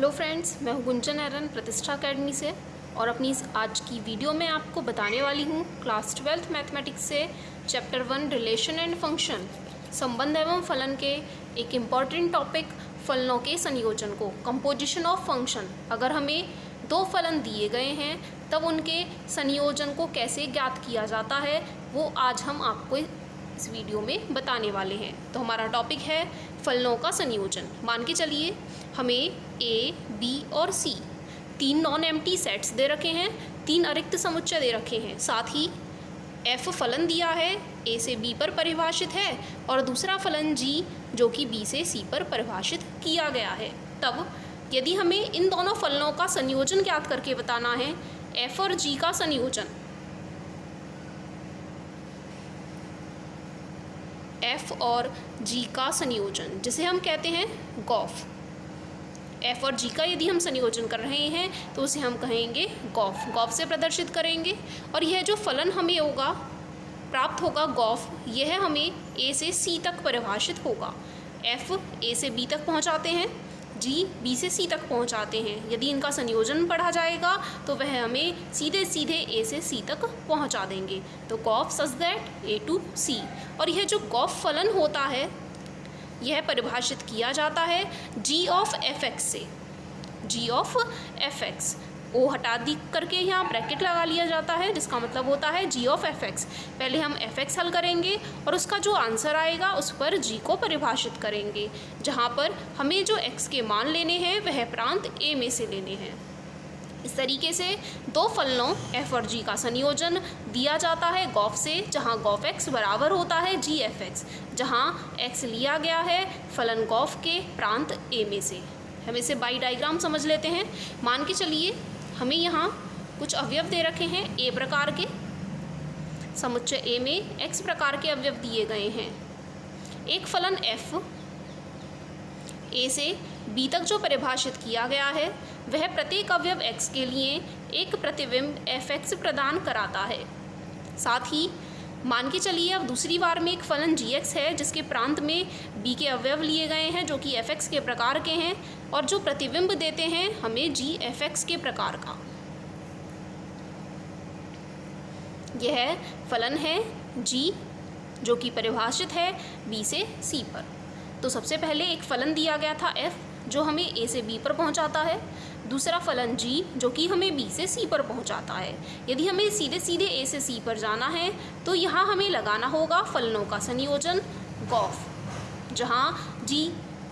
Hello friends, मैं हूँ गुंजन एरन प्रतिष्ठा अकेडमी से और अपनी इस आज की वीडियो में आपको बताने वाली हूँ क्लास 12th मैथमेटिक्स से चैप्टर 1 रिलेशन एंड फंक्शन संबंध एवं फलन के एक इम्पॉर्टेंट टॉपिक फलनों के संयोजन को कंपोजिशन ऑफ फंक्शन। अगर हमें दो फलन दिए गए हैं तब उनके संयोजन को कैसे ज्ञात किया जाता है वो आज हम आपको इस वीडियो में बताने वाले हैं। तो हमारा टॉपिक है फलनों का संयोजन। मान के चलिए हमें ए, बी और सी तीन नॉन एम्प्टी सेट्स दे रखे हैं, तीन अरिक्त समुच्चय दे रखे हैं, साथ ही एफ फलन दिया है ए से बी पर परिभाषित है और दूसरा फलन जी जो कि बी से सी पर परिभाषित किया गया है। तब यदि हमें इन दोनों फलनों का संयोजन ज्ञात करके बताना है, एफ और जी का संयोजन, एफ और जी का संयोजन जिसे हम कहते हैं गॉफ। एफ और जी का यदि हम संयोजन कर रहे हैं तो उसे हम कहेंगे गॉफ। गॉफ से प्रदर्शित करेंगे और यह जो फलन हमें होगा प्राप्त होगा गॉफ, यह हमें ए से सी तक परिभाषित होगा। एफ ए से बी तक पहुंचाते हैं, जी बी से सी तक पहुंचाते हैं। यदि इनका संयोजन पढ़ा जाएगा तो वह हमें सीधे सीधे ए से सी तक पहुंचा देंगे। तो गॉफ such that a to c. और यह जो गॉफ फलन होता है यह परिभाषित किया जाता है जी ऑफ एफ एक्स से। जी ऑफ एफ एक्स ओ हटा दी करके यहाँ ब्रैकेट लगा लिया जाता है जिसका मतलब होता है जी ऑफ एफ एक्स। पहले हम एफ एक्स हल करेंगे और उसका जो आंसर आएगा उस पर जी को परिभाषित करेंगे, जहाँ पर हमें जो एक्स के मान लेने हैं वह प्रांत ए में से लेने हैं। इस तरीके से दो फलनों एफ और जी का संयोजन दिया जाता है गॉफ से, जहाँ गॉफ एक्स बराबर होता है जी एफ एक्स, जहाँ एक्स लिया गया है फलन गॉफ के प्रांत ए में से। हम इसे बाई डायग्राम समझ लेते हैं। मान के चलिए हमें यहाँ कुछ अवयव दे रखे हैं ए प्रकार के, समुच्चय ए में एक्स प्रकार के अवयव दिए गए हैं। एक फलन एफ ए से बी तक जो परिभाषित किया गया है वह प्रत्येक अवयव x के लिए एक प्रतिबिंब fx प्रदान कराता है। साथ ही मान के चलिए अब दूसरी बार में एक फलन gx है जिसके प्रांत में b के अवयव लिए गए हैं जो कि fx के प्रकार के हैं और जो प्रतिबिंब देते हैं हमें g fx के प्रकार का। यह फलन है g जो कि परिभाषित है b से c पर। तो सबसे पहले एक फलन दिया गया था f जो हमें a से b पर पहुंचाता है, दूसरा फलन g जो कि हमें b से c पर पहुंचाता है। यदि हमें सीधे सीधे a से c पर जाना है तो यहाँ हमें लगाना होगा फलनों का संयोजन गॉफ, जहाँ g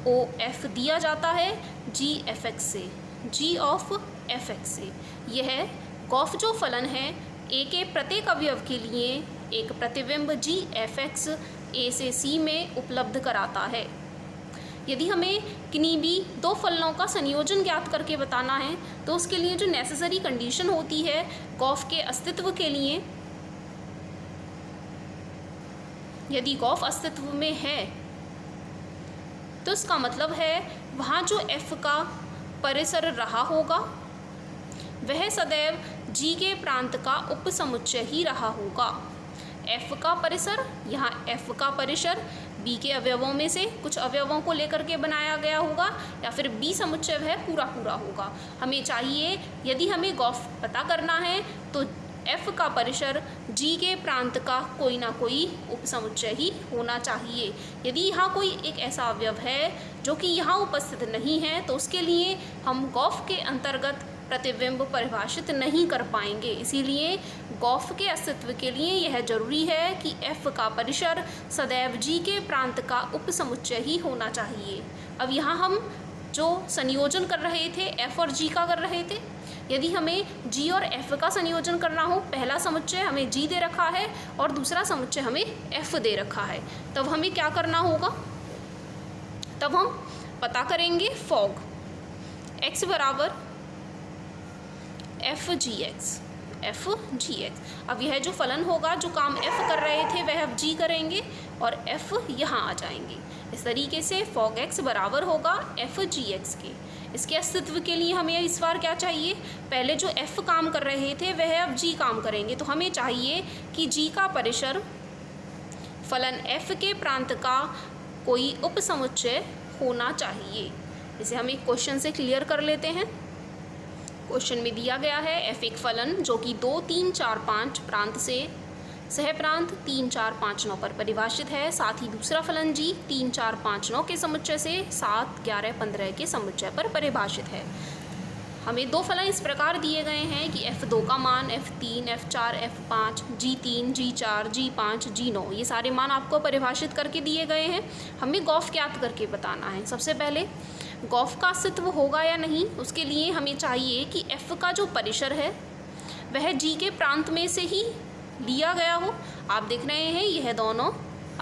o f दिया जाता है g f x से, g ऑफ f x से। यह गॉफ जो फलन है a के प्रत्येक अवयव के लिए एक प्रतिबिंब g f x a से c में उपलब्ध कराता है। यदि हमें किन्हीं भी दो फलनों का संयोजन ज्ञात करके बताना है तो उसके लिए जो नेसेसरी कंडीशन होती है गॉफ के अस्तित्व के लिए, यदि गॉफ अस्तित्व में है तो इसका मतलब है वहाँ जो f का परिसर रहा होगा वह सदैव g के प्रांत का उपसमुच्चय ही रहा होगा। f का परिसर, यहाँ f का परिसर b के अवयवों में से कुछ अवयवों को लेकर के बनाया गया होगा या फिर b समुच्चय वह पूरा पूरा होगा। हमें चाहिए यदि हमें गॉफ पता करना है तो f का परिसर g के प्रांत का कोई ना कोई उपसमुच्चय ही होना चाहिए। यदि यहाँ कोई एक ऐसा अवयव है जो कि यहाँ उपस्थित नहीं है तो उसके लिए हम गॉफ के अंतर्गत प्रतिबिंब परिभाषित नहीं कर पाएंगे। इसीलिए गॉफ के अस्तित्व के लिए यह जरूरी है कि f का परिसर सदैव g के प्रांत का उपसमुच्चय ही होना चाहिए। अब यहाँ हम जो संयोजन कर रहे थे f और g का कर रहे थे, यदि हमें g और f का संयोजन करना हो, पहला समुच्चय हमें g दे रखा है और दूसरा समुच्चय हमें f दे रखा है, तब हमें क्या करना होगा? तब हम पता करेंगे फॉग x बराबर एफ जी एक्स। अब यह जो फलन होगा जो काम f कर रहे थे वह अब g करेंगे और f यहाँ आ जाएंगे। इस तरीके से फॉग x बराबर होगा एफ जी एक्स के। इसके अस्तित्व के लिए हमें इस बार क्या चाहिए? पहले जो f काम कर रहे थे वह अब g काम करेंगे, तो हमें चाहिए कि g का परिसर फलन f के प्रांत का कोई उपसमुच्चय होना चाहिए। इसे हम एक क्वेश्चन से क्लियर कर लेते हैं। क्वेश्चन में दिया गया है f एक फलन जो कि 2, 3, 4, 5 प्रांत से सह प्रांत 3, 4, 5, 9 पर परिभाषित है। साथ ही दूसरा फलन g 3, 4, 5, 9 के समुच्चय से 7, 11, 15 के समुच्चय पर परिभाषित है। हमें दो फलन इस प्रकार दिए गए हैं कि f2 का मान f3, f4, f5, g3, g4, g5, g9 ये सारे मान आपको परिभाषित करके दिए गए हैं। हमें गॉफ ज्ञात करके बताना है। सबसे पहले गॉफ का अस्तित्व होगा या नहीं, उसके लिए हमें चाहिए कि f का जो परिसर है वह g के प्रांत में से ही लिया गया हो। आप देख रहे हैं यह दोनों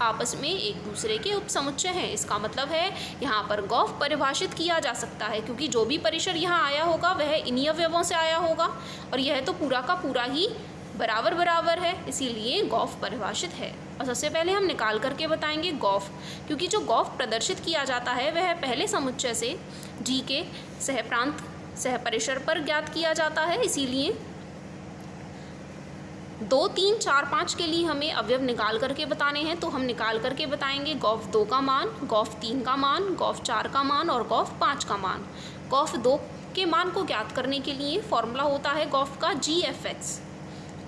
आपस में एक दूसरे के उपसमुच्चय हैं। इसका मतलब है यहाँ पर गॉफ परिभाषित किया जा सकता है, क्योंकि जो भी परिसर यहाँ आया होगा वह इन्हीं अवयवों से आया होगा और यह तो पूरा का पूरा ही बराबर बराबर है, इसीलिए गॉफ परिभाषित है। और सबसे पहले हम निकाल करके बताएंगे गॉफ, क्योंकि जो गॉफ प्रदर्शित किया जाता है वह पहले समुच्चय से जी के सहप्रांत सह परिसर पर ज्ञात किया जाता है। इसीलिए 2, 3, 4, 5 के लिए हमें अवयव निकाल करके बताने हैं, तो हम निकाल करके बताएंगे गॉफ 2 का मान, गॉफ 3 का मान, गॉफ 4 का मान और गॉफ 5 का मान। गॉफ 2 के मान को ज्ञात करने के लिए फॉर्मूला होता है गॉफ का GFX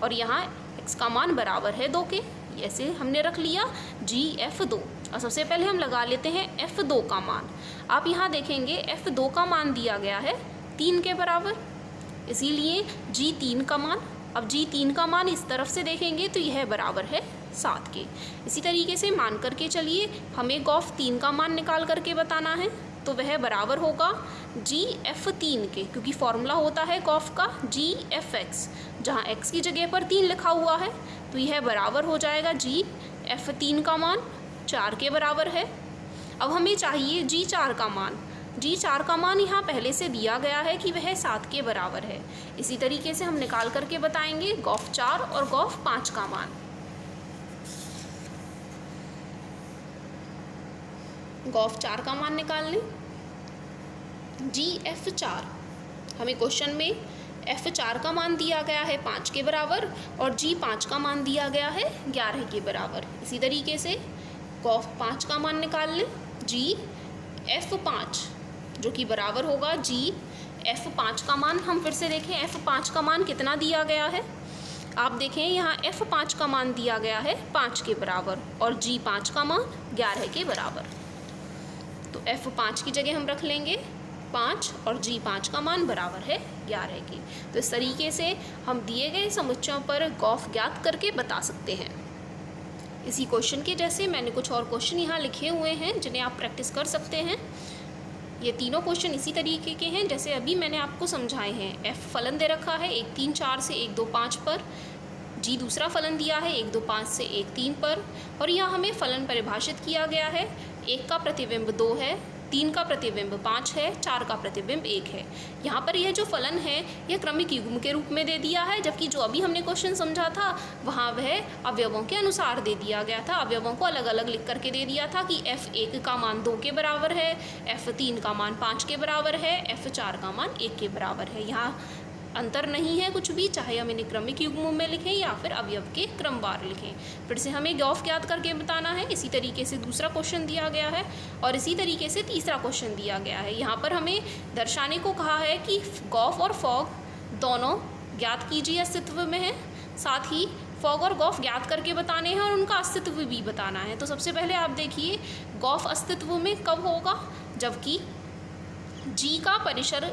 और यहाँ x का मान बराबर है 2 के, ऐसे हमने रख लिया GF2। और सबसे पहले हम लगा लेते हैं F2 का मान। आप यहाँ देखेंगे F2 का मान दिया गया है 3 के बराबर, इसीलिए G3 का मान, अब G3 का मान इस तरफ से देखेंगे तो यह बराबर है 7 के। इसी तरीके से मान करके चलिए हमें गॉफ 3 का मान निकाल करके बताना है, तो वह बराबर होगा GF3 के, क्योंकि फॉर्मूला होता है गॉफ का GFX, जहाँ x की जगह पर 3 लिखा हुआ है, तो यह बराबर हो जाएगा GF3 का मान 4 के बराबर है। अब हमें चाहिए G4 का मान। G4 का मान यहाँ पहले से दिया गया है कि वह 7 के बराबर है। इसी तरीके से हम निकाल करके बताएंगे गॉफ 4 और गॉफ 5 का मान। गॉफ 4 का मान निकाल लें GF4, हमें क्वेश्चन में F4 का मान दिया गया है 5 के बराबर और G5 का मान दिया गया है 11 के बराबर। इसी तरीके से गॉफ 5 का मान निकाल लें GF5, जो कि बराबर होगा GF5 का मान। हम फिर से देखें F5 का मान कितना दिया गया है। आप देखें यहाँ F5 का मान दिया गया है 5 के बराबर और G5 का मान 11 के बराबर। तो F5 की जगह हम रख लेंगे 5 और G5 का मान बराबर है 11 के। तो इस तरीके से हम दिए गए समुच्चयों पर गॉफ ज्ञात करके बता सकते हैं। इसी क्वेश्चन के जैसे मैंने कुछ और क्वेश्चन यहाँ लिखे हुए हैं जिन्हें आप प्रैक्टिस कर सकते हैं। ये तीनों क्वेश्चन इसी तरीके के हैं जैसे अभी मैंने आपको समझाए हैं। f फलन दे रखा है 1, 3, 4 से 1, 2, 5 पर, g दूसरा फलन दिया है 1, 2, 5 से 1, 3 पर, और यहाँ हमें फलन परिभाषित किया गया है 1 का प्रतिबिंब 2 है, 3 का प्रतिबिंब 5 है, 4 का प्रतिबिंब 1 है। यहाँ पर यह जो फलन है यह क्रमिक युग्म के रूप में दे दिया है, जबकि जो अभी हमने क्वेश्चन समझा था वहाँ वह अवयवों के अनुसार दे दिया गया था। अवयवों को अलग अलग लिख करके दे दिया था कि F1 का मान 2 के बराबर है, F3 का मान 5 के बराबर है, F4 का मान 1 के बराबर है। यहाँ अंतर नहीं है कुछ भी, चाहे हम इन्हें क्रमिक युग्मों में लिखें या फिर अवयव के क्रमवार लिखें। फिर से हमें गॉफ ज्ञात करके बताना है। इसी तरीके से दूसरा क्वेश्चन दिया गया है और इसी तरीके से तीसरा क्वेश्चन दिया गया है। यहाँ पर हमें दर्शाने को कहा है कि गॉफ और फॉग दोनों ज्ञात कीजिए अस्तित्व में है, साथ ही फॉग और गॉफ ज्ञात करके बताने हैं और उनका अस्तित्व भी बताना है। तो सबसे पहले आप देखिए गॉफ अस्तित्व में कब होगा, जबकि जी का परिसर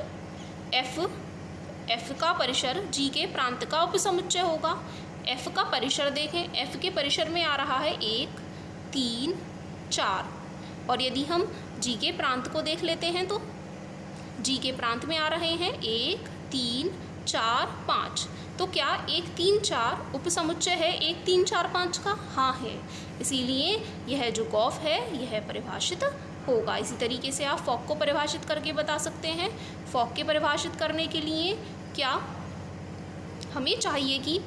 F का परिसर G के प्रांत का उपसमुच्चय होगा। F का परिसर देखें, F के परिसर में आ रहा है 1, 3, 4, और यदि हम G के प्रांत को देख लेते हैं तो G के प्रांत में आ रहे हैं 1, 3, 4, 5। तो क्या 1, 3, 4 उपसमुच्चय है 1, 3, 4, 5 का? हाँ है, इसीलिए यह जो गॉफ है यह परिभाषित होगा। इसी तरीके से आप फॉग को परिभाषित करके बता सकते हैं। फॉग के परिभाषित करने के लिए क्या हमें चाहिए कि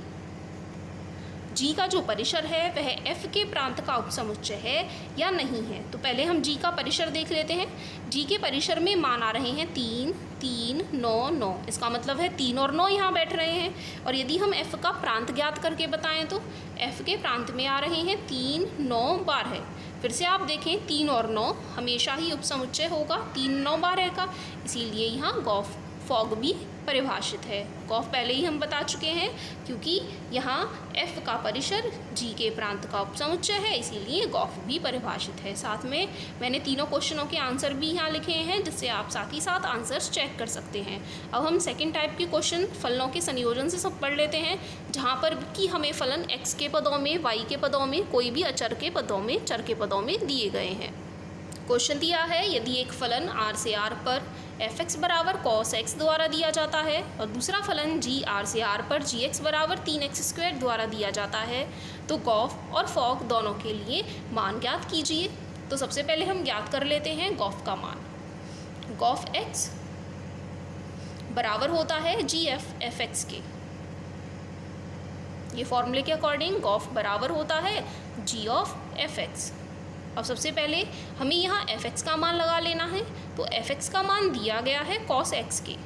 G का जो परिसर है वह F के प्रांत का उपसमुच्चय है या नहीं है। तो पहले हम G का परिसर देख लेते हैं। G के परिसर में मान आ रहे हैं 3, 3, 9, 9। इसका मतलब है 3 और 9 यहाँ बैठ रहे हैं। और यदि हम F का प्रांत ज्ञात करके बताएं तो F के प्रांत में आ रहे हैं 3, 9, 12। फिर से आप देखें 3 और 9 हमेशा ही उपसमुच्चय होगा, 3 9 12 का, इसीलिए यहाँ गॉफ फॉग भी परिभाषित है। गॉफ पहले ही हम बता चुके हैं क्योंकि यहाँ F का परिसर G के प्रांत का उपसमुच्चय है, इसीलिए गॉफ भी परिभाषित है। साथ में मैंने तीनों क्वेश्चनों के आंसर भी यहाँ लिखे हैं, जिससे आप साथ ही साथ आंसर्स चेक कर सकते हैं। अब हम सेकंड टाइप के क्वेश्चन फलनों के संयोजन से सब पढ़ लेते हैं, जहाँ पर कि हमें फलन x के पदों में, y के पदों में, कोई भी अचर के पदों में, चर के पदों में दिए गए हैं। क्वेश्चन दिया है यदि एक फलन r से r पर fx बराबर cos x द्वारा दिया जाता है और दूसरा फलन g r से r पर gx बराबर 3x² द्वारा दिया जाता है, तो गॉफ और फॉग दोनों के लिए मान ज्ञात कीजिए। तो सबसे पहले हम ज्ञात कर लेते हैं गॉफ का मान। गॉफ x बराबर होता है gf fx के। ये फॉर्मूले के अकॉर्डिंग गॉफ बराबर होता है g ऑफ fx। अब सबसे पहले हमें यहाँ fx का मान लगा लेना है, तो fx का मान दिया गया है cos x के।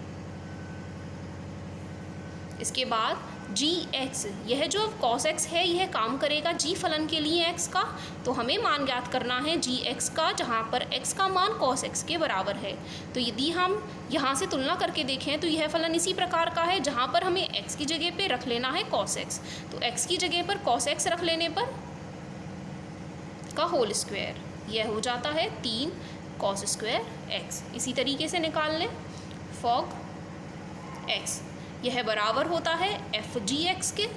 इसके बाद gx, यह जो cos x है यह काम करेगा g फलन के लिए x का, तो हमें मान ज्ञात करना है gx का, जहाँ पर x का मान cos x के बराबर है। तो यदि हम यहाँ से तुलना करके देखें तो यह फलन इसी प्रकार का है, जहाँ पर हमें x की जगह पे रख लेना है cos x। तो x की जगह पर cos x रख लेने पर का होल स्क्वायर, यह हो जाता है 3 cos स्क्वायर x। इसी तरीके से निकाल लें फॉग x, यह बराबर होता है f g x के।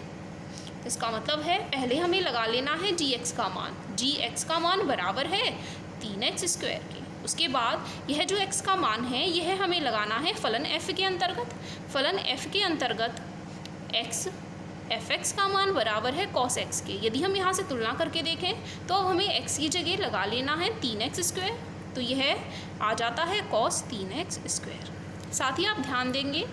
इसका मतलब है पहले हमें लगा लेना है gx का मान, gx का मान बराबर है 3x² के। उसके बाद यह जो x का मान है यह हमें लगाना है फलन f के अंतर्गत। फलन f के अंतर्गत x fx का मान बराबर है cos x के। यदि हम यहाँ से तुलना करके देखें तो अब हमें x की जगह लगा लेना है 3x², तो यह आ जाता है cos 3x²। साथ ही आप ध्यान देंगे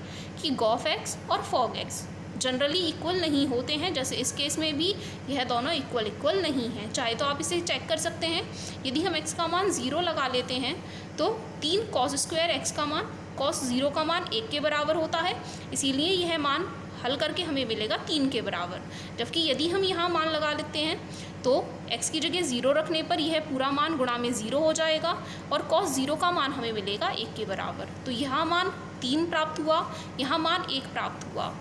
कि गॉफ x और फॉग x जनरली इक्वल नहीं होते हैं, जैसे इस केस में भी यह दोनों इक्वल नहीं हैं। चाहे तो आप इसे चेक कर सकते हैं, यदि हम x का मान 0 लगा लेते हैं तो 3 cos² x का मान cos 0 का मान 1 के बराबर होता है, इसीलिए यह मान हल करके हमें मिलेगा 3 के बराबर। जबकि यदि हम यहाँ मान लगा लेते हैं तो x की जगह 0 रखने पर यह पूरा मान गुणा में 0 हो जाएगा और cos 0 का मान हमें मिलेगा 1 के बराबर। तो यहाँ मान 3 प्राप्त हुआ, यहाँ मान 1 प्राप्त हुआ।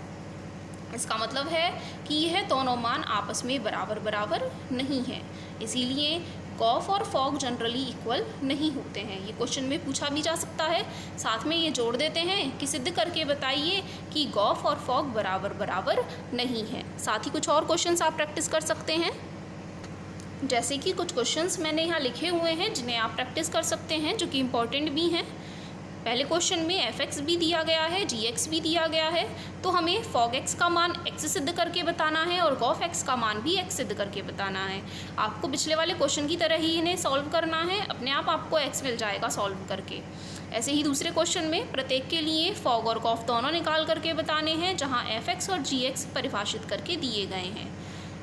इसका मतलब है कि यह दोनों मान आपस में बराबर नहीं हैं, इसीलिए गॉफ और फॉग जनरली इक्वल नहीं होते हैं। ये क्वेश्चन में पूछा भी जा सकता है। साथ में ये जोड़ देते हैं कि सिद्ध करके बताइए कि गॉफ और फॉग बराबर नहीं है। साथ ही कुछ और क्वेश्चंस आप प्रैक्टिस कर सकते हैं, जैसे कि कुछ क्वेश्चंस मैंने यहाँ लिखे हुए हैं जिन्हें आप प्रैक्टिस कर सकते हैं, जो कि इम्पॉर्टेंट भी हैं। पहले क्वेश्चन में fx भी दिया गया है, gx भी दिया गया है, तो हमें fog x का मान x सिद्ध करके बताना है और गॉफ x का मान भी x सिद्ध करके बताना है। आपको पिछले वाले क्वेश्चन की तरह ही इन्हें सॉल्व करना है, अपने आप आपको x मिल जाएगा सॉल्व करके। ऐसे ही दूसरे क्वेश्चन में प्रत्येक के लिए fog और गॉफ दोनों निकाल करके बताने हैं, जहाँ fx और gx परिभाषित करके दिए गए हैं।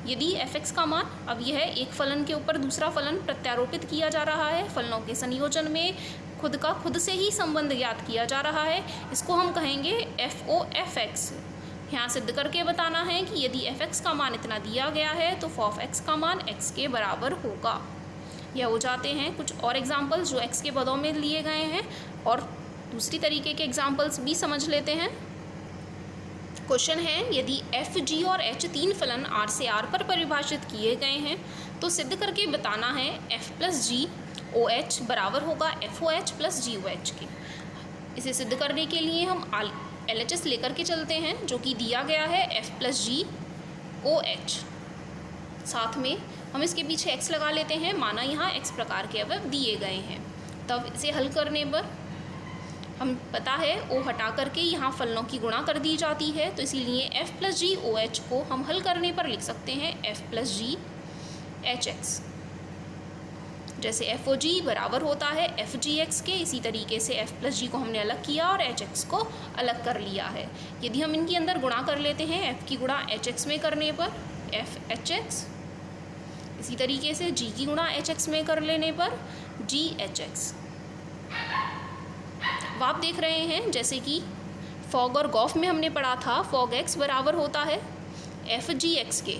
यदि fx का मान, अब यह एक फलन के ऊपर दूसरा फलन प्रत्यारोपित किया जा रहा है, फलनों के संयोजन में खुद से ही संबंध ज्ञात किया जा रहा है, इसको हम कहेंगे FOFX। यहाँ सिद्ध करके बताना है कि यदि fx का मान इतना दिया गया है तो FOFX का मान x के बराबर होगा। यह हो जाते हैं कुछ और एग्जाम्पल्स जो x के पदों में लिए गए हैं, और दूसरी तरीके के एग्जाम्पल्स भी समझ लेते हैं। क्वेश्चन है यदि f, g और h तीन फलन r से r पर परिभाषित किए गए हैं तो सिद्ध करके बताना है f प्लस जी ओ एच बराबर होगा FOH प्लस GOH के। इसे सिद्ध करने के लिए हम LHS लेकर के चलते हैं, जो कि दिया गया है f प्लस GOH। साथ में हम इसके पीछे x लगा लेते हैं, माना यहाँ x प्रकार के अवयव दिए गए हैं। तब इसे हल करने पर हम पता है o हटा करके यहाँ फलनों की गुणा कर दी जाती है, तो इसीलिए f प्लस GOH को हम हल करने पर लिख सकते हैं f प्लस GHX। जैसे FOG बराबर होता है FGX के, इसी तरीके से f प्लस जी को हमने अलग किया और HX को अलग कर लिया है। यदि हम इनके अंदर गुणा कर लेते हैं f की गुणा HX में करने पर FHX, इसी तरीके से g की गुणा HX में कर लेने पर GHX। अब आप देख रहे हैं जैसे कि फॉग और गॉफ में हमने पढ़ा था, फॉग x बराबर होता है FGX के।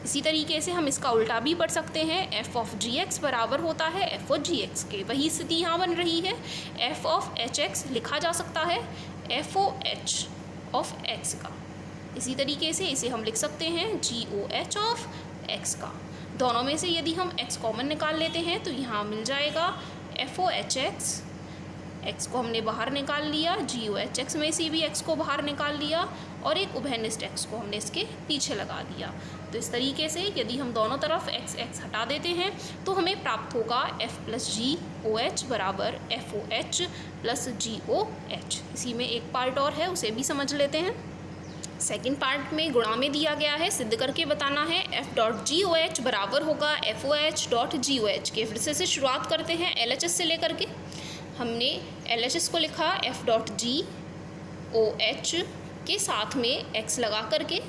इसी तरीके से हम इसका उल्टा भी पढ़ सकते हैं, एफ ऑफ जी एक्स बराबर होता है एफ ऑफ जी एक्स के। वही स्थिति यहाँ बन रही है, एफ ऑफ एच एक्स लिखा जा सकता है f o h of x का। इसी तरीके से इसे हम लिख सकते हैं g o h of x का। दोनों में से यदि हम एक्स कॉमन निकाल लेते हैं तो यहाँ मिल जाएगा f o h x, x को हमने बाहर निकाल लिया, जी ओ एच एक्स में से भी एक्स को बाहर निकाल लिया और एक उभयनिष्ठ एक्स को हमने इसके पीछे लगा दिया। तो इस तरीके से यदि हम दोनों तरफ एक्स एक्स हटा देते हैं तो हमें प्राप्त होगा एफ प्लस जी ओ एच बराबर एफ ओ एच प्लस जी ओ एच। इसी में एक पार्ट और है, उसे भी समझ लेते हैं। सेकेंड पार्ट में गुणा में दिया गया है, सिद्ध करके बताना है। F dot g o h बराबर होगा f o h dot g o h के। फिर से शुरुआत करते हैं एल एच एस से लेकर के। हमने एल एच एस को लिखा f dot g o h के साथ में एक्स लगा करके,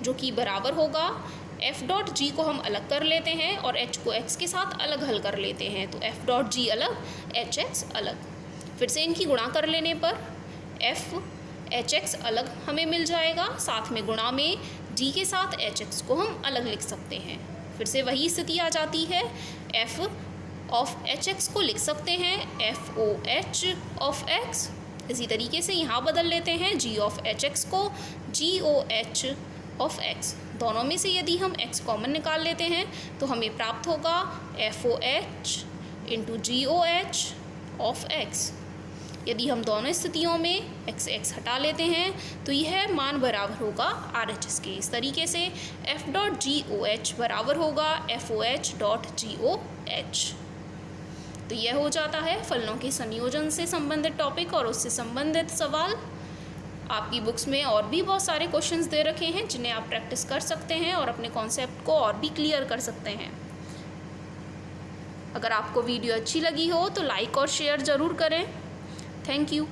जो कि बराबर होगा एफ डॉट जी को हम अलग कर लेते हैं और एच को एक्स के साथ अलग हल कर लेते हैं, तो एफ डॉट जी अलग एच एक्स अलग। फिर से इनकी गुणा कर लेने पर एफ एच एक्स अलग हमें मिल जाएगा, साथ में गुणा में जी के साथ एच एक्स को हम अलग लिख सकते हैं। फिर से वही स्थिति आ जाती है, एफ ऑफ एच एक्स को लिख सकते हैं f o h of x. इसी तरीके से यहाँ बदल लेते हैं जी ऑफ एच एक्स को जी ओ एच ऑफ एक्स। दोनों में से यदि हम एक्स कॉमन निकाल लेते हैं तो हमें प्राप्त होगा f o h into g o h of x. यदि हम दोनों स्थितियों में एक्स एक्स हटा लेते हैं तो यह मान बराबर होगा आर एच एस के। इस तरीके से f dot g o h बराबर होगा f o h dot g o h. तो यह हो जाता है फलनों के संयोजन से संबंधित टॉपिक और उससे संबंधित सवाल। आपकी बुक्स में और भी बहुत सारे क्वेश्चंस दे रखे हैं जिन्हें आप प्रैक्टिस कर सकते हैं और अपने कॉन्सेप्ट को और भी क्लियर कर सकते हैं। अगर आपको वीडियो अच्छी लगी हो तो लाइक और शेयर ज़रूर करें। Thank you.